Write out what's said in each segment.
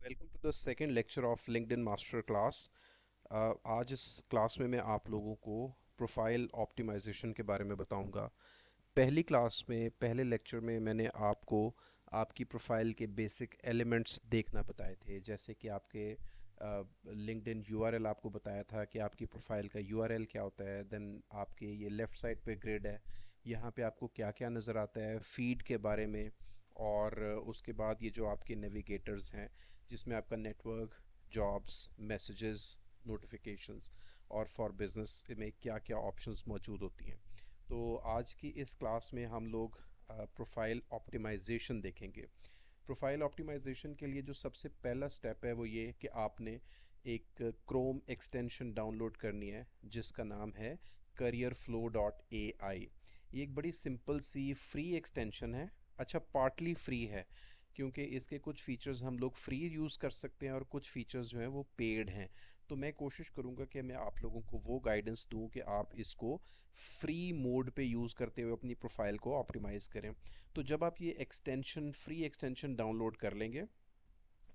Welcome to the second lecture of LinkedIn master class. आज इस class में मैं आप लोगों को प्रोफाइल ऑप्टिमाइजेशन के बारे में बताऊंगा। पहली क्लास में पहले लेक्चर में मैंने आपको आपकी प्रोफाइल के बेसिक एलिमेंट्स देखना बताए थे, जैसे कि आपके लिंक्डइन यूआरएल आपको बताया था कि आपकी प्रोफाइल का यूआरएल क्या होता है। देन आपके ये लेफ़्ट साइड पे ग्रिड है, यहाँ पे आपको क्या क्या नज़र आता है फीड के बारे में। और उसके बाद ये जो आपके नेविगेटर्स हैं जिसमें आपका नेटवर्क, जॉब्स, मैसेजेस, नोटिफिकेशंस और फॉर बिजनेस में क्या क्या ऑप्शंस मौजूद होती हैं। तो आज की इस क्लास में हम लोग प्रोफाइल ऑप्टिमाइजेशन देखेंगे। प्रोफाइल ऑप्टिमाइजेशन के लिए जो सबसे पहला स्टेप है वो ये कि आपने एक क्रोम एक्सटेंशन डाउनलोड करनी है जिसका नाम है careerflow.ai। ये एक बड़ी सिंपल सी फ्री एक्सटेंशन है। अच्छा, पार्टली फ्री है क्योंकि इसके कुछ फीचर्स हम लोग फ्री यूज़ कर सकते हैं और कुछ फीचर्स जो हैं वो पेड हैं। तो मैं कोशिश करूँगा कि मैं आप लोगों को वो गाइडेंस दूँ कि आप इसको फ्री मोड पे यूज़ करते हुए अपनी प्रोफाइल को ऑप्टिमाइज़ करें। तो जब आप ये एक्सटेंशन फ्री एक्सटेंशन डाउनलोड कर लेंगे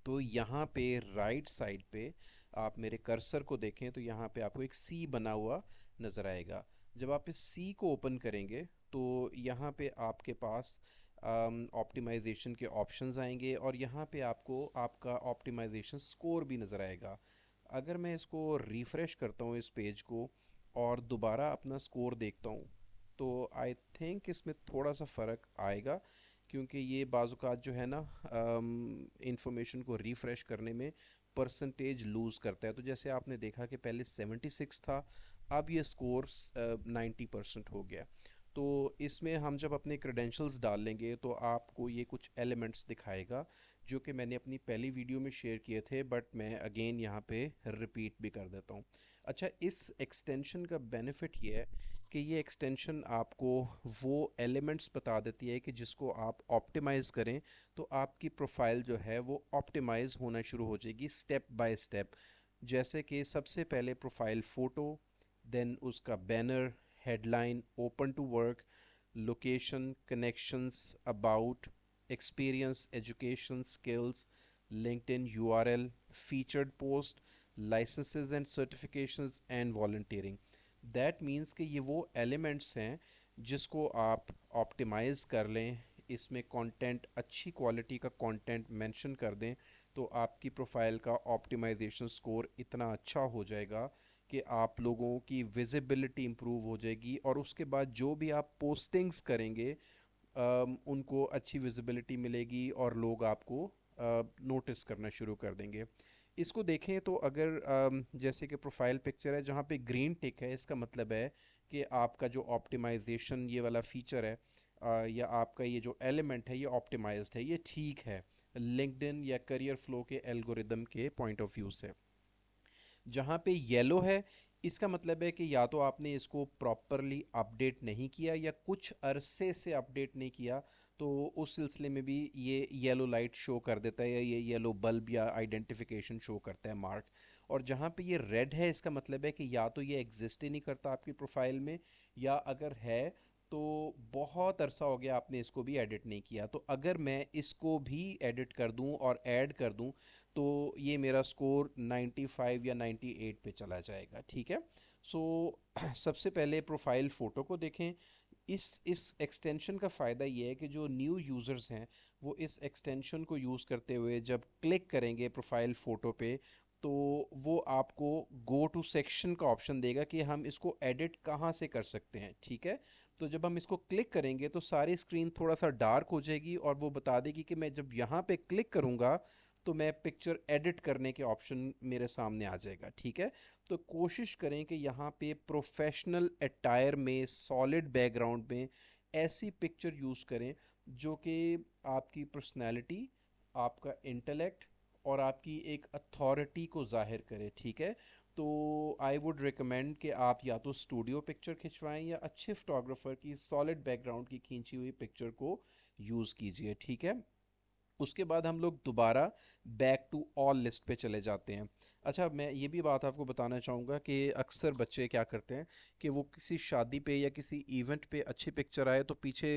तो यहाँ पे राइट साइड पे आप मेरे कर्सर को देखें तो यहाँ पे आपको एक सी बना हुआ नज़र आएगा। जब आप इस सी को ओपन करेंगे तो यहाँ पे आपके पास ऑप्टिमाइजेशन के ऑप्शंस आएंगे और यहाँ पे आपको आपका ऑप्टिमाइजेशन स्कोर भी नज़र आएगा। अगर मैं इसको रिफ़्रेश करता हूँ इस पेज को और दोबारा अपना स्कोर देखता हूँ तो आई थिंक इसमें थोड़ा सा फ़र्क आएगा, क्योंकि ये बाज़ात जो है ना इंफॉर्मेशन को रिफ़्रेश करने में परसेंटेज लूज़ करता है। तो जैसे आपने देखा कि पहले 76 था, अब ये स्कोर 90% हो गया। तो इसमें हम जब अपने क्रेडेंशियल्स डाल लेंगे तो आपको ये कुछ एलिमेंट्स दिखाएगा जो कि मैंने अपनी पहली वीडियो में शेयर किए थे, बट मैं अगेन यहाँ पे रिपीट भी कर देता हूँ। अच्छा, इस एक्सटेंशन का बेनिफिट ये है कि ये एक्सटेंशन आपको वो एलिमेंट्स बता देती है कि जिसको आप ऑप्टिमाइज़ करें तो आपकी प्रोफाइल जो है वो ऑप्टिमाइज़ होना शुरू हो जाएगी स्टेप बाय स्टेप। जैसे कि सबसे पहले प्रोफाइल फ़ोटो, देन उसका banner, headline, open to work, location, connections, about, experience, education, skills, LinkedIn URL, featured post, licences and certifications and volunteering. That means कि ये वो एलिमेंट्स हैं जिसको आप ऑप्टिमाइज़ कर लें, इसमें कंटेंट अच्छी क्वालिटी का कंटेंट मेंशन कर दें तो आपकी प्रोफाइल का ऑप्टिमाइजेशन स्कोर इतना अच्छा हो जाएगा कि आप लोगों की विजिबिलिटी इम्प्रूव हो जाएगी और उसके बाद जो भी आप पोस्टिंग्स करेंगे उनको अच्छी विजिबिलिटी मिलेगी और लोग आपको नोटिस करना शुरू कर देंगे। इसको देखें तो अगर जैसे कि प्रोफाइल पिक्चर है जहाँ पे ग्रीन टिक है, इसका मतलब है कि आपका जो ऑप्टिमाइजेशन ये वाला फीचर है या आपका ये जो एलिमेंट है ये ऑप्टिमाइज्ड है, ये ठीक है लिंक्डइन या करियर फ्लो के एल्गोरिदम के पॉइंट ऑफ व्यू से। जहाँ पे येलो है इसका मतलब है कि या तो आपने इसको प्रॉपरली अपडेट नहीं किया या कुछ अरसे से अपडेट नहीं किया, तो उस सिलसिले में भी ये येलो लाइट शो कर देता है या ये येलो बल्ब या आइडेंटिफिकेशन शो करता है मार्क। और जहाँ पे ये रेड है इसका मतलब है कि या तो ये एग्जिस्ट ही नहीं करता आपकी प्रोफाइल में, या अगर है तो बहुत अरसा हो गया आपने इसको भी एडिट नहीं किया। तो अगर मैं इसको भी एडिट कर दूं और ऐड कर दूं तो ये मेरा स्कोर 95 या 98 पे चला जाएगा। ठीक है। सो सबसे पहले प्रोफाइल फ़ोटो को देखें। इस एक्सटेंशन का फ़ायदा ये है कि जो न्यू यूज़र्स हैं वो इस एक्सटेंशन को यूज़ करते हुए जब क्लिक करेंगे प्रोफाइल फ़ोटो पे तो वो आपको गो टू सेक्शन का ऑप्शन देगा कि हम इसको एडिट कहाँ से कर सकते हैं। ठीक है। तो जब हम इसको क्लिक करेंगे तो सारी स्क्रीन थोड़ा सा डार्क हो जाएगी और वो बता देगी कि मैं जब यहाँ पे क्लिक करूँगा तो मैं पिक्चर एडिट करने के ऑप्शन मेरे सामने आ जाएगा। ठीक है। तो कोशिश करें कि यहाँ पे प्रोफेशनल अटायर में सॉलिड बैकग्राउंड में ऐसी पिक्चर यूज़ करें जो कि आपकी पर्सनैलिटी, आपका इंटेलेक्ट और आपकी एक अथॉरिटी को जाहिर करे। ठीक है। तो आई वुड रिकमेंड कि आप या तो स्टूडियो पिक्चर खिंचवाएं या अच्छे फोटोग्राफर की सॉलिड बैकग्राउंड की खींची हुई पिक्चर को यूज़ कीजिए। ठीक है। उसके बाद हम लोग दोबारा बैक टू ऑल लिस्ट पे चले जाते हैं। अच्छा, मैं ये भी बात आपको बताना चाहूँगा कि अक्सर बच्चे क्या करते हैं कि वो किसी शादी पे या किसी इवेंट पे अच्छी पिक्चर आए तो पीछे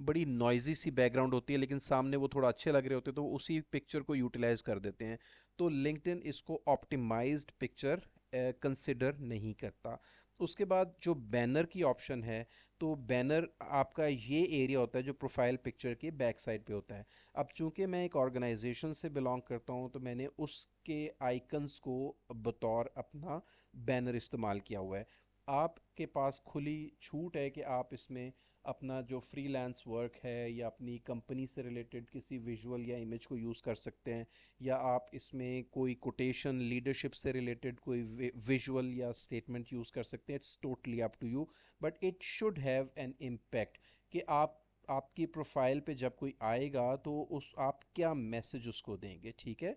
बड़ी नॉइजी सी बैकग्राउंड होती है, लेकिन सामने वो थोड़ा अच्छे लग रहे होते हैं तो वो उसी पिक्चर को यूटिलाइज कर देते हैं। तो लिंक्डइन इसको ऑप्टिमाइज्ड पिक्चर कंसिडर नहीं करता। उसके बाद जो बैनर की ऑप्शन है, तो बैनर आपका ये एरिया होता है जो प्रोफाइल पिक्चर के बैक साइड पे होता है। अब चूंकि मैं एक ऑर्गेनाइजेशन से बिलोंग करता हूँ तो मैंने उसके आइकन्स को बतौर अपना बैनर इस्तेमाल किया हुआ है। आपके पास खुली छूट है कि आप इसमें अपना जो फ्रीलांस वर्क है या अपनी कंपनी से रिलेटेड किसी विजुअल या इमेज को यूज़ कर सकते हैं, या आप इसमें कोई कोटेशन लीडरशिप से रिलेटेड कोई विजुअल या स्टेटमेंट यूज़ कर सकते हैं। It's totally up to you, but it should have an impact कि आपकी प्रोफाइल पे जब कोई आएगा तो उस आप क्या मैसेज उसको देंगे, ठीक है।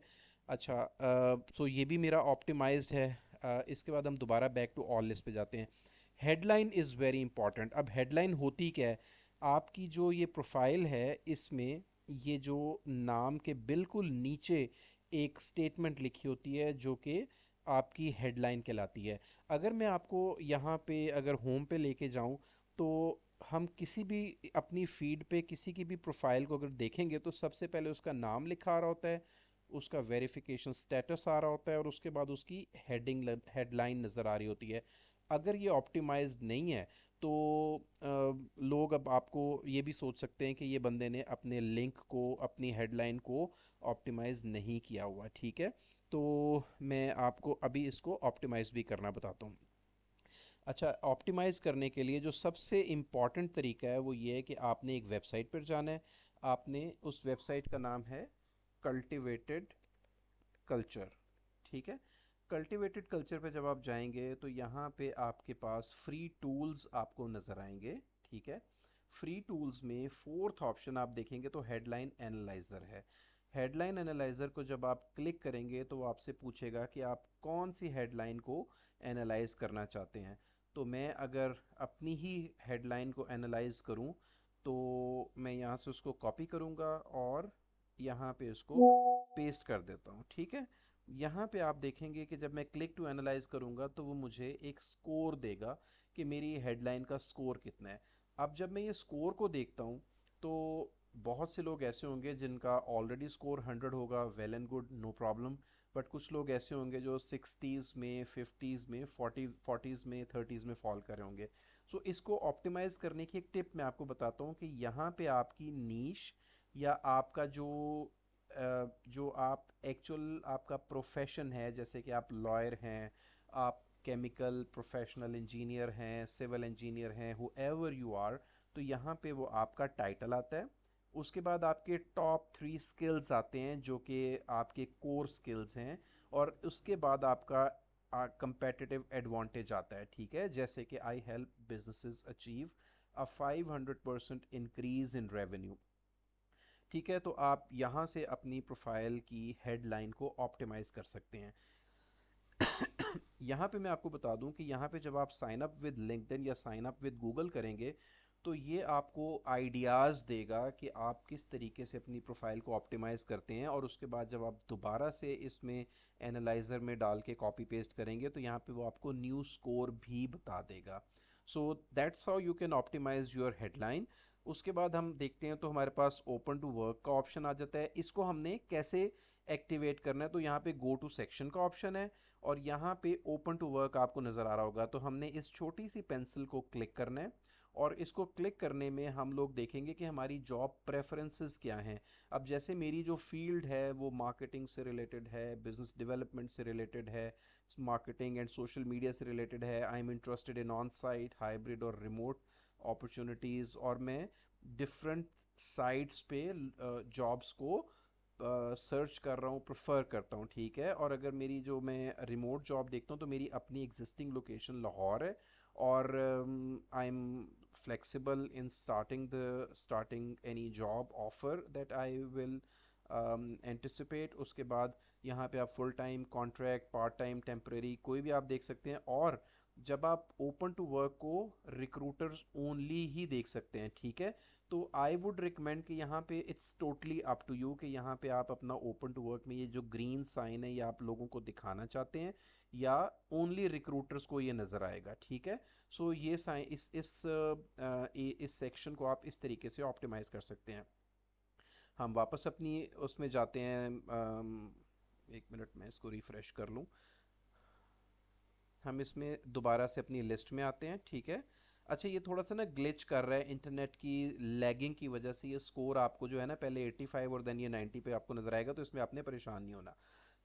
अच्छा, तो ये भी मेरा ऑप्टिमाइज्ड है। इसके बाद हम दोबारा बैक टू ऑल लिस्ट पे जाते हैं। Headline is very important. अब हेडलाइन होती क्या है? आपकी जो ये प्रोफाइल है इसमें ये जो नाम के बिल्कुल नीचे एक स्टेटमेंट लिखी होती है जो कि आपकी हेडलाइन कहलाती है। अगर मैं आपको यहाँ पे अगर होम पे लेके जाऊँ तो हम किसी भी अपनी फीड पे किसी की भी प्रोफाइल को अगर देखेंगे तो सबसे पहले उसका नाम लिखा आ रहा होता है, उसका वेरिफिकेशन स्टेटस आ रहा होता है और उसके बाद उसकी हेडलाइन नज़र आ रही होती है। अगर ये ऑप्टिमाइज्ड नहीं है तो लोग अब आपको ये भी सोच सकते हैं कि ये बंदे ने अपने लिंक को अपनी हेडलाइन को ऑप्टिमाइज नहीं किया हुआ, ठीक है। तो मैं आपको अभी इसको ऑप्टिमाइज भी करना बताता हूँ। अच्छा, ऑप्टिमाइज़ करने के लिए जो सबसे इम्पॉर्टेंट तरीका है वो ये है कि आपने एक वेबसाइट पर जाना है। आपने उस वेबसाइट का नाम है कल्टिवेटेड कल्चर, ठीक है। कल्टिवेटेड कल्चर पे जब आप जाएंगे तो यहाँ पे आपके पास फ्री टूल्स आपको नज़र आएंगे, ठीक है। फ्री टूल्स में फोर्थ ऑप्शन आप देखेंगे तो हेडलाइन एनालाइज़र है। हेडलाइन एनालाइज़र को जब आप क्लिक करेंगे तो वो आपसे पूछेगा कि आप कौन सी हेडलाइन को एनालाइज करना चाहते हैं। तो मैं अगर अपनी ही हेडलाइन को एनालाइज करूं तो मैं यहाँ से उसको कॉपी करूँगा और यहाँ पे उसको पेस्ट कर देता हूँ, ठीक है। यहाँ पे आप देखेंगे कि जब मैं क्लिक टू एनालाइज करूँगा तो वो मुझे एक स्कोर देगा कि मेरी हेडलाइन का स्कोर कितना है। अब जब मैं ये स्कोर को देखता हूँ तो बहुत से लोग ऐसे होंगे जिनका ऑलरेडी स्कोर 100 होगा, well and good, no problem. But कुछ लोग ऐसे होंगे जो 60s में, 50s में, 40s में, 30s में फॉल कर रहे होंगे। सो इसको ऑप्टिमाइज करने की एक टिप मैं आपको बताता हूँ कि यहाँ पे आपकी नीश या आपका जो आप एक्चुअल आपका प्रोफेशन है, जैसे कि आप लॉयर हैं, आप केमिकल प्रोफेशनल इंजीनियर हैं, सिविल इंजीनियर हैं, हुएवर यू आर, तो यहाँ पे वो आपका टाइटल आता है। उसके बाद आपके टॉप 3 स्किल्स आते हैं जो कि आपके कोर स्किल्स हैं, और उसके बाद आपका कंपेटिटिव एडवांटेज आता है, ठीक है। जैसे कि I help businesses achieve a 500% increase in revenue, ठीक है। तो आप यहाँ से अपनी प्रोफाइल की हेडलाइन को ऑप्टिमाइज कर सकते हैं। यहाँ पे मैं आपको बता दूं कि यहाँ पे जब आप साइन अप विद लिंक्डइन या साइन अप विद गूगल करेंगे तो ये आपको आइडियाज़ देगा कि आप किस तरीके से अपनी प्रोफाइल को ऑप्टिमाइज़ करते हैं, और उसके बाद जब आप दोबारा से इसमें एनालाइज़र में डाल के कॉपी पेस्ट करेंगे तो यहाँ पे वो आपको न्यू स्कोर भी बता देगा। So that's how you can optimise your headline. उसके बाद हम देखते हैं तो हमारे पास ओपन टू वर्क का ऑप्शन आ जाता है। इसको हमने कैसे एक्टिवेट करना है, तो यहाँ पे गो टू सेक्शन का ऑप्शन है और यहाँ पे ओपन टू वर्क आपको नज़र आ रहा होगा। तो हमने इस छोटी सी पेंसिल को क्लिक करना है और इसको क्लिक करने में हम लोग देखेंगे कि हमारी जॉब प्रेफरेंसेस क्या हैं। अब जैसे मेरी जो फील्ड है वो मार्केटिंग से रिलेटेड है, बिजनेस डेवलपमेंट से रिलेटेड है, मार्केटिंग एंड सोशल मीडिया से रिलेटेड है। I am interested in on site, hybrid और रिमोट अपॉर्चुनिटीज़, और मैं डिफरेंट साइट्स पे जॉब्स को सर्च कर रहा हूँ, प्रेफर करता हूँ, ठीक है। और अगर मेरी जो मैं रिमोट जॉब देखता हूँ तो मेरी अपनी एग्जिस्टिंग लोकेशन लाहौर है, और I am flexible in starting any job offer that I will anticipate। उसके बाद यहाँ पे आप full time, contract, part time, temporary कोई भी आप देख सकते हैं। और जब आप ओपन टू वर्क को रिक्रूटर्स ओनली ही देख सकते हैं, ठीक है। तो आई वुड रिकमेंड कि यहाँ पे it's totally up to you कि यहाँ पे आप अपना ओपन टू वर्क में ये जो ग्रीन साइन है ये आप लोगों को दिखाना चाहते हैं या ओनली रिक्रूटर्स को ये नज़र आएगा, ठीक है। सो ये साइन इस सेक्शन को आप इस तरीके से ऑप्टिमाइज कर सकते हैं। हम वापस अपनी उसमें जाते हैं, एक मिनट में इसको रिफ़्रेश कर लूँ। हम इसमें दोबारा से अपनी लिस्ट में आते हैं, ठीक है। अच्छा, ये थोड़ा सा ना ग्लिच कर रहा है इंटरनेट की लैगिंग की वजह से। ये स्कोर आपको जो है ना पहले 85 और देन ये 90 पे आपको नज़र आएगा, तो इसमें आपने परेशान नहीं होना,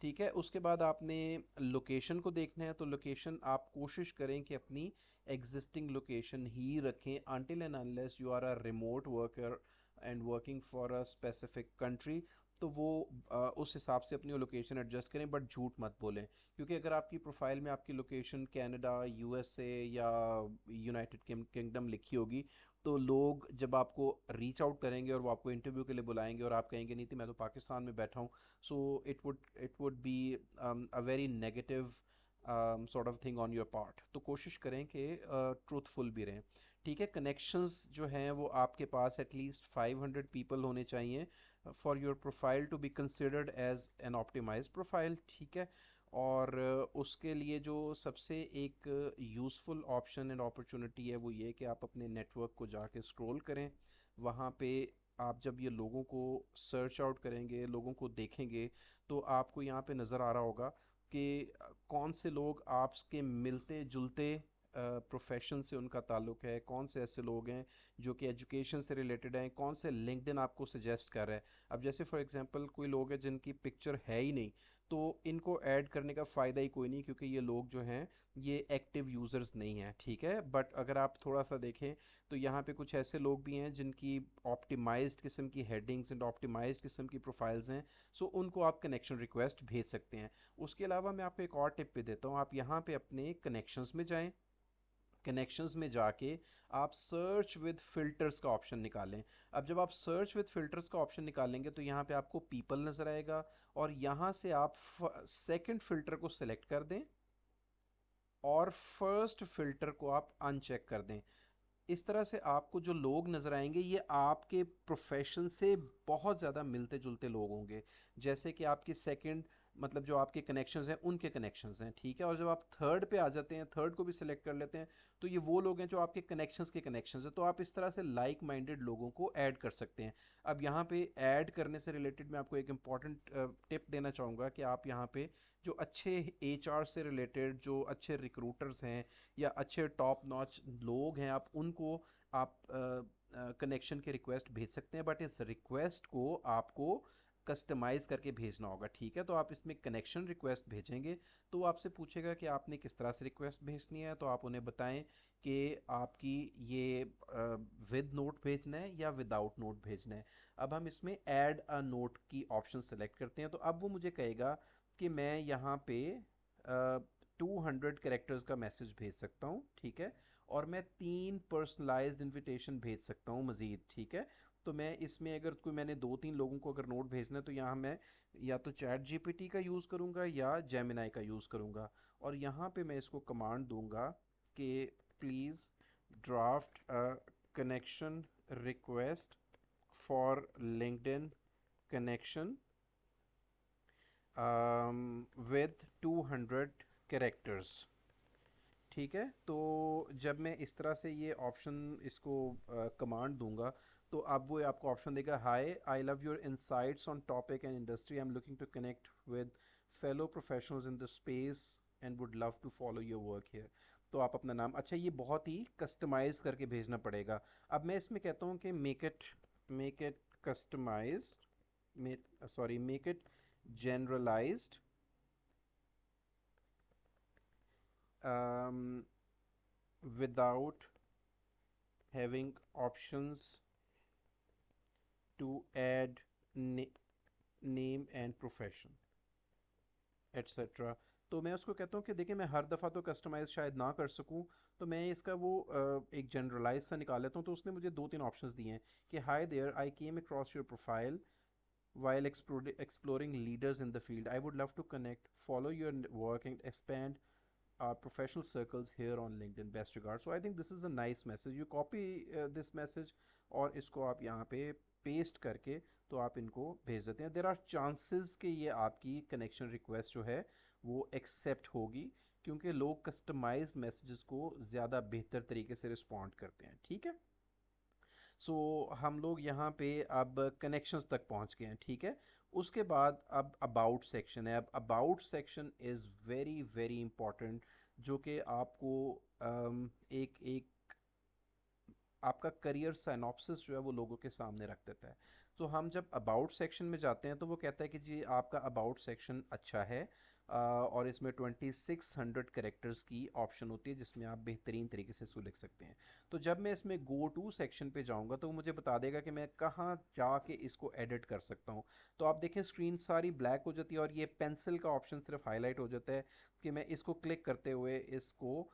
ठीक है। उसके बाद आपने लोकेशन को देखना है, तो लोकेशन आप कोशिश करें कि अपनी एग्जिस्टिंग लोकेशन ही रखें until and unless you are a remote worker and working for a specific country. तो वो उस हिसाब से अपनी लोकेशन एडजस्ट करें, बट झूठ मत बोलें, क्योंकि अगर आपकी प्रोफाइल में आपकी लोकेशन कनाडा, यूएसए या यूनाइटेड किंगडम लिखी होगी, तो लोग जब आपको रीच आउट करेंगे और वो आपको इंटरव्यू के लिए बुलाएंगे और आप कहेंगे नहीं थी मैं तो पाकिस्तान में बैठा हूँ, so it would be a very negative sort of thing on your part. तो कोशिश करें कि ट्रूथफुल भी रहें, ठीक है। कनेक्शंस जो हैं वो आपके पास एटलीस्ट 500 पीपल होने चाहिए for your profile to be considered as an optimise profile, ठीक है। और उसके लिए जो सबसे एक यूज़फुल ऑप्शन एंड अपॉर्चुनिटी है वो ये कि आप अपने नेटवर्क को जाके स्क्रॉल करें। वहाँ पे आप जब ये लोगों को सर्च आउट करेंगे, लोगों को देखेंगे, तो आपको यहाँ पे नज़र आ रहा होगा कि कौन से लोग आपके मिलते जुलते प्रोफेशन से उनका ताल्लुक़ है, कौन से ऐसे लोग हैं जो कि एजुकेशन से रिलेटेड हैं, कौन से लिंक्डइन आपको सजेस्ट कर रहा है। अब जैसे फॉर एग्जांपल कोई लोग हैं जिनकी पिक्चर है ही नहीं, तो इनको ऐड करने का फ़ायदा ही कोई नहीं, क्योंकि ये लोग जो हैं ये एक्टिव यूज़र्स नहीं हैं, ठीक है। बट अगर आप थोड़ा सा देखें तो यहाँ पे कुछ ऐसे लोग भी हैं जिनकी ऑप्टिमाइज्ड किस्म की हेडिंग्स एंड ऑप्टिमाइज्ड किस्म की प्रोफाइल्स हैं, सो उनको आप कनेक्शन रिक्वेस्ट भेज सकते हैं। उसके अलावा मैं आपको एक और टिप पे देता हूँ, आप यहाँ पे अपने कनेक्शंस में जाएं। कनेक्शंस में जाके आप सर्च विद फिल्टर्स का ऑप्शन निकालें। अब जब आप सर्च विद फिल्टर्स का ऑप्शन निकालेंगे तो यहाँ पे आपको पीपल नज़र आएगा, और यहाँ से आप सेकंड फिल्टर को सिलेक्ट कर दें और फर्स्ट फिल्टर को आप अनचेक कर दें। इस तरह से आपको जो लोग नज़र आएंगे ये आपके प्रोफेशन से बहुत ज़्यादा मिलते जुलते लोग होंगे, जैसे कि आपके सेकंड मतलब जो आपके कनेक्शंस हैं उनके कनेक्शंस हैं, ठीक है। और जब आप थर्ड पे आ जाते हैं, थर्ड को भी सिलेक्ट कर लेते हैं, तो ये वो लोग हैं जो आपके कनेक्शंस के कनेक्शंस हैं। तो आप इस तरह से लाइक माइंडेड लोगों को ऐड कर सकते हैं। अब यहाँ पे ऐड करने से रिलेटेड मैं आपको एक इम्पॉर्टेंट टिप देना चाहूँगा कि आप यहाँ पे जो अच्छे एचआर से रिलेटेड जो अच्छे रिक्रूटर्स हैं या अच्छे टॉप नॉच लोग हैं, आप उनको आप कनेक्शन के रिक्वेस्ट भेज सकते हैं, बट इस रिक्वेस्ट को आपको कस्टमाइज़ करके भेजना होगा, ठीक है। तो आप इसमें कनेक्शन रिक्वेस्ट भेजेंगे तो वो आपसे पूछेगा कि आपने किस तरह से रिक्वेस्ट भेजनी है, तो आप उन्हें बताएं कि आपकी ये विद नोट भेजना है या विदाउट नोट भेजना है। अब हम इसमें ऐड अ नोट की ऑप्शन सेलेक्ट करते हैं, तो अब वो मुझे कहेगा कि मैं यहाँ पे 200 कैरेक्टर्स का मैसेज भेज सकता हूँ, ठीक है। और मैं 3 पर्सनलाइज्ड इनविटेशन भेज सकता हूँ मज़ीद, ठीक है। तो मैं इसमें अगर कोई मैंने 2-3 लोगों को अगर नोट भेजना है तो यहाँ मैं या तो चैट जीपीटी का यूज़ करूँगा या जेमिनाई का यूज़ करूँगा, और यहाँ पे मैं इसको कमांड दूंगा कि please draft a connection request for LinkedIn connection with 200 characters, ठीक है। तो जब मैं इस तरह से ये ऑप्शन इसको कमांड दूंगा, तो अब वो आपको ऑप्शन देगा, hi I love your insights on topic and industry, I am looking to connect with fellow professionals in the space and would love to follow your work here. तो आप अपना नाम, अच्छा ये बहुत ही कस्टमाइज करके भेजना पड़ेगा। अब मैं इसमें कहता हूँ कि make it customise, make it generalised without having options to add name and profession etc। तो मैं उसको कहता हूँ कि देखिए मैं हर दफ़ा तो कस्टमाइज शायद ना कर सकूँ, तो मैं इसका वो एक जनरलाइज सा निकाल लेता हूँ। तो उसने मुझे 2-3 ऑप्शंस दिए हैं कि hi there, I came across your profile while exploring leaders in the field, I would love to connect, follow your work and expand our professional circles here on LinkedIn. Best regards. So I think this is a nice message. You copy this message और इसको आप यहाँ पे paste करके तो आप इनको भेज देते हैं. देर आर चांसेस कि ये आपकी कनेक्शन रिक्वेस्ट जो है वो एक्सेप्ट होगी, क्योंकि लोग कस्टमाइज्ड मैसेजेस को ज़्यादा बेहतर तरीके से रिस्पॉन्ड करते हैं. ठीक है. सो हम लोग यहाँ पे अब कनेक्शंस तक पहुँच गए हैं. ठीक है. उसके बाद अब अबाउट सेक्शन है. अब about section is very very important, जो कि आपको एक एक आपका करियर साइनॉप्सिस जो है वो लोगों के सामने रख देता है. तो हम जब अबाउट सेक्शन में जाते हैं तो वो कहता है कि जी आपका अबाउट सेक्शन अच्छा है, और इसमें 2600 कैरेक्टर्स की ऑप्शन होती है जिसमें आप बेहतरीन तरीके से इसको लिख सकते हैं. तो जब मैं इसमें गो टू सेक्शन पे जाऊंगा तो वो मुझे बता देगा कि मैं कहाँ जाके इसको एडिट कर सकता हूँ. तो आप देखें स्क्रीन सारी ब्लैक हो जाती है और ये पेंसिल का ऑप्शन सिर्फ हाईलाइट हो जाता है कि मैं इसको क्लिक करते हुए इसको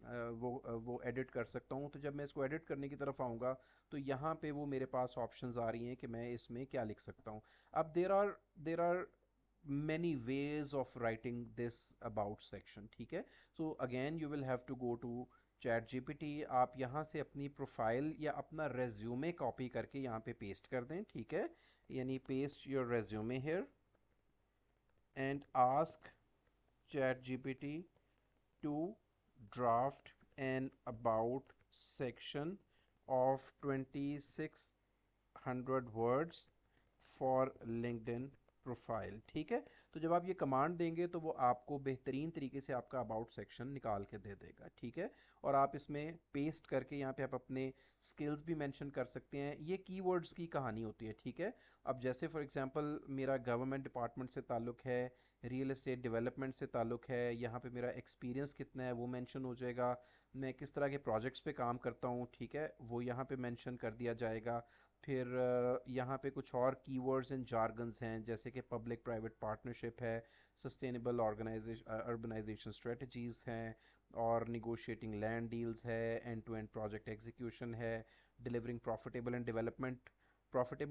वो एडिट कर सकता हूँ. तो जब मैं इसको एडिट करने की तरफ आऊँगा तो यहाँ पे वो मेरे पास ऑप्शंस आ रही हैं कि मैं इसमें क्या लिख सकता हूँ. अब there are many ways of writing this about section. ठीक है. so again you will have to go to chat GPT. आप यहाँ से अपनी प्रोफाइल या अपना रेज्यूमे कॉपी करके यहाँ पे पेस्ट कर दें. ठीक है. यानी paste your resume here and ask chat GPT to draft an about section of 2600 words for LinkedIn profile. ठीक है. तो जब आप ये कमांड देंगे तो वो आपको बेहतरीन तरीके से आपका अबाउट सेक्शन निकाल के दे देगा. ठीक है. और आप इसमें पेस्ट करके यहाँ पे आप अपने स्किल्स भी मेंशन कर सकते हैं. ये कीवर्ड्स की कहानी होती है. ठीक है. अब जैसे फॉर एग्जांपल मेरा गवर्नमेंट डिपार्टमेंट से ताल्लुक़ है, रियल एस्टेट डेवलपमेंट से ताल्लुक़ है, यहाँ पे मेरा एक्सपीरियंस कितना है वो मेंशन हो जाएगा. मैं किस तरह के प्रोजेक्ट्स पे काम करता हूँ, ठीक है, वो यहाँ पे मेंशन कर दिया जाएगा. फिर यहाँ पे कुछ और कीवर्ड्स एंड जार्गन्स हैं जैसे कि पब्लिक प्राइवेट पार्टनरशिप है, सस्टेनेबल ऑर्गेनाइजेशन अर्बनाइजेशन स्ट्रेटजीज़ हैं, और निगोशिएटिंग लैंड डील्स है, end to end project execution है, डिलीवरिंग प्रॉफिटेबल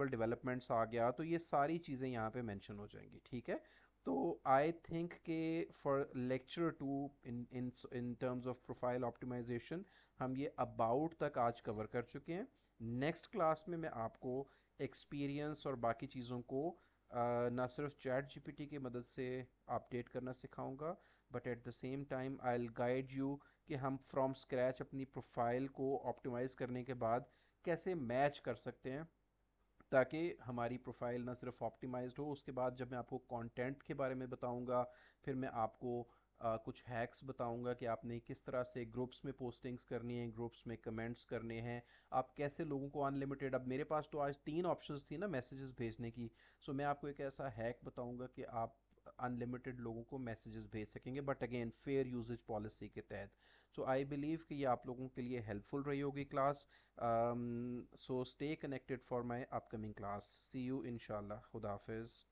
डेवलपमेंट्स आ गया. तो ये सारी चीज़ें यहाँ पे मेंशन हो जाएंगी. ठीक है. तो आई थिंक के for lecture 2 in terms of profile optimisation हम ये अबाउट तक आज कवर कर चुके हैं. नेक्स्ट क्लास में मैं आपको एक्सपीरियंस और बाकी चीज़ों को ना सिर्फ चैट जीपीटी की मदद से अपडेट करना सिखाऊंगा, but at the same time I will guide you कि हम फ्रॉम स्क्रैच अपनी प्रोफाइल को ऑप्टिमाइज़ करने के बाद कैसे मैच कर सकते हैं, ताकि हमारी प्रोफाइल ना सिर्फ ऑप्टिमाइज्ड हो. उसके बाद जब मैं आपको कंटेंट के बारे में बताऊंगा, फिर मैं आपको कुछ हैक्स बताऊंगा कि आपने किस तरह से ग्रुप्स में पोस्टिंग्स करनी है, ग्रुप्स में कमेंट्स करने हैं, आप कैसे लोगों को अनलिमिटेड. अब मेरे पास तो आज 3 ऑप्शंस थी ना मैसेजेस भेजने की. सो मैं आपको एक ऐसा हैक बताऊंगा कि आप अनलिमिटेड लोगों को मैसेजेस भेज सकेंगे, but again fair usage policy के तहत. सो आई बिलीव कि ये आप लोगों के लिए हेल्पफुल रही होगी class. So stay connected for my upcoming class. See you inshallah. Khuda Hafiz.